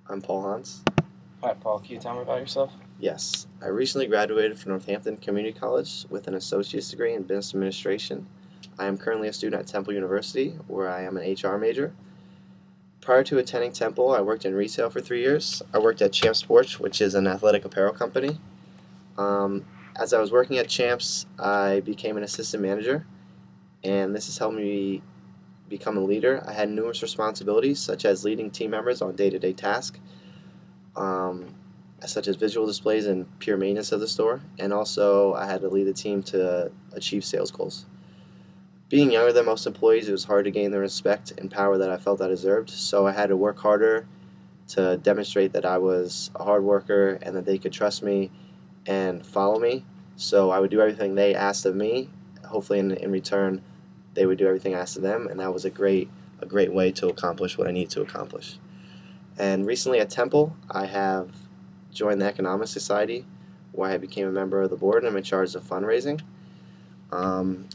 I'm Paul Hancz. Hi, Paul. Can you tell me about yourself? Yes, I recently graduated from Northampton Community College with an associate's degree in business administration. I am currently a student at Temple University, where I am an HR major. Prior to attending Temple, I worked in retail for 3 years. I worked at Champs Sports, which is an athletic apparel company. Um, as I was working at Champs, I became an assistant manager, and this has helped me become a leader. I had numerous responsibilities, such as leading team members on day-to-day tasks, um, such as visual displays and pure maintenance of the store, and also I had to lead the team to achieve sales goals. Being younger than most employees, it was hard to gain the respect and power that I felt I deserved, so I had to work harder to demonstrate that I was a hard worker and that they could trust me and follow me. So I would do everything they asked of me. Hopefully, in return, they would do everything I asked of them, and that was a great way to accomplish what I need to accomplish. And recently at Temple, I have joined the Economic Society, where I became a member of the board and I'm in charge of fundraising. Um,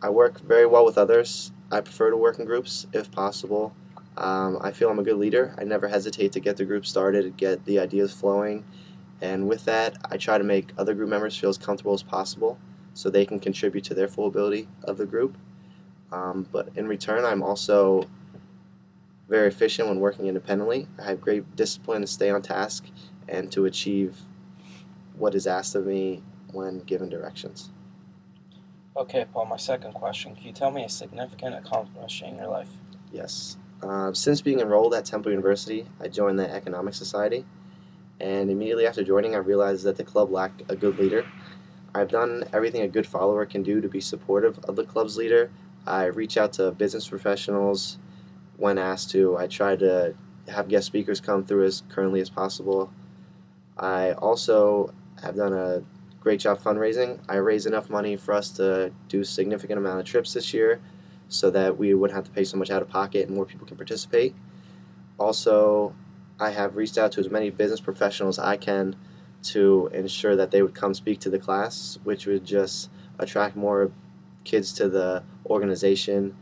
I work very well with others. I prefer to work in groups if possible. I feel I'm a good leader. I never hesitate to get the group started, get the ideas flowing, and with that, I try to make other group members feel as comfortable as possible so they can contribute to their full ability of the group. But in return, I'm also very efficient when working independently. I have great discipline to stay on task and to achieve what is asked of me when given directions. Okay, Paul, my second question. Can you tell me a significant accomplishment in your life? Yes. Since being enrolled at Temple University, I joined the Economic Society, and immediately after joining, I realized that the club lacked a good leader. I've done everything a good follower can do to be supportive of the club's leader. I reach out to business professionals when asked to. I try to have guest speakers come through as currently as possible. I also have done a great job fundraising. I raised enough money for us to do a significant amount of trips this year so that we wouldn't have to pay so much out of pocket and more people can participate. Also, I have reached out to as many business professionals I can to ensure that they would come speak to the class, which would just attract more kids to the organization,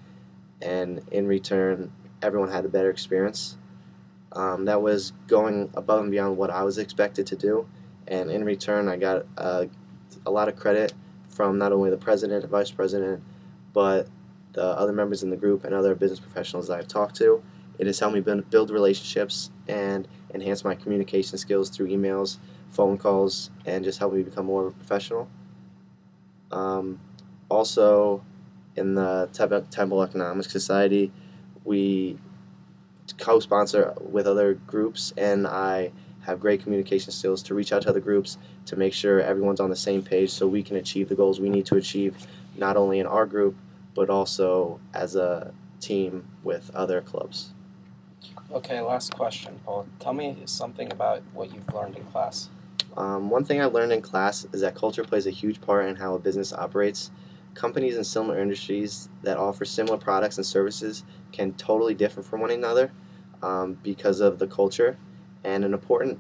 and in return, everyone had a better experience. That was going above and beyond what I was expected to do, and in return, I got a lot of credit from not only the president and vice president, but the other members in the group and other business professionals that I've talked to. It has helped me build relationships and enhance my communication skills through emails, phone calls, and just help me become more of a professional. Um, Also, in the Temple Economic Society, we co-sponsor with other groups, and I have great communication skills to reach out to other groups to make sure everyone's on the same page so we can achieve the goals we need to achieve, not only in our group, but also as a team with other clubs. Okay, last question, Paul. Tell me something about what you've learned in class. One thing I learned in class is that culture plays a huge part in how a business operates. Companies in similar industries that offer similar products and services can totally differ from one another because of the culture. And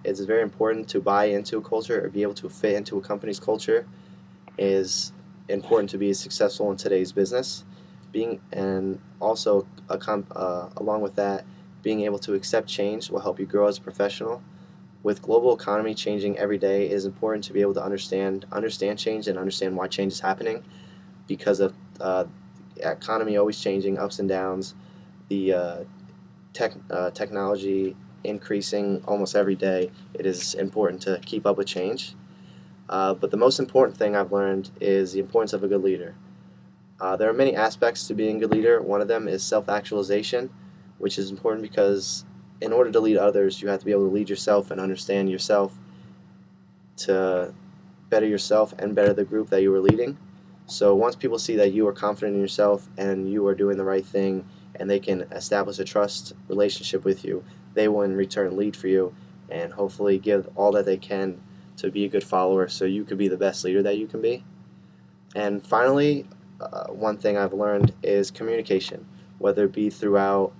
it's very important to buy into a culture or be able to fit into a company's culture is important to be successful in today's business. Along with that, being able to accept change will help you grow as a professional. With global economy changing every day, it is important to be able to understand change and understand why change is happening because of the economy always changing, ups and downs, the technology increasing almost every day. It is important to keep up with change. But the most important thing I've learned is the importance of a good leader. There are many aspects to being a good leader. One of them is self-actualization, which is important because in order to lead others, you have to be able to lead yourself and understand yourself to better yourself and better the group that you are leading. So once people see that you are confident in yourself and you are doing the right thing and they can establish a trust relationship with you, they will in return lead for you and hopefully give all that they can to be a good follower so you can be the best leader that you can be. And finally, one thing I've learned is communication, whether it be throughout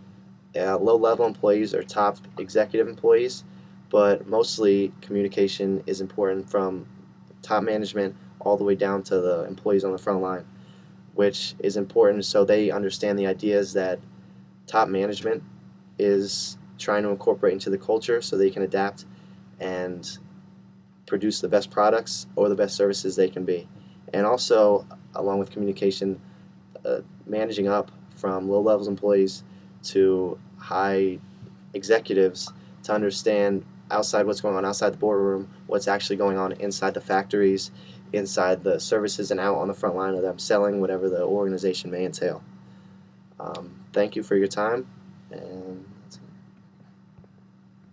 low-level employees or top executive employees, but mostly communication is important from top management all the way down to the employees on the front line, which is important so they understand the ideas that top management is trying to incorporate into the culture so they can adapt and produce the best products or the best services they can be. And also, along with communication, managing up from low levels employees to high executives to understand outside what's going on outside the boardroom, what's actually going on inside the factories, inside the services, and out on the front line of them selling whatever the organization may entail. Thank you for your time, and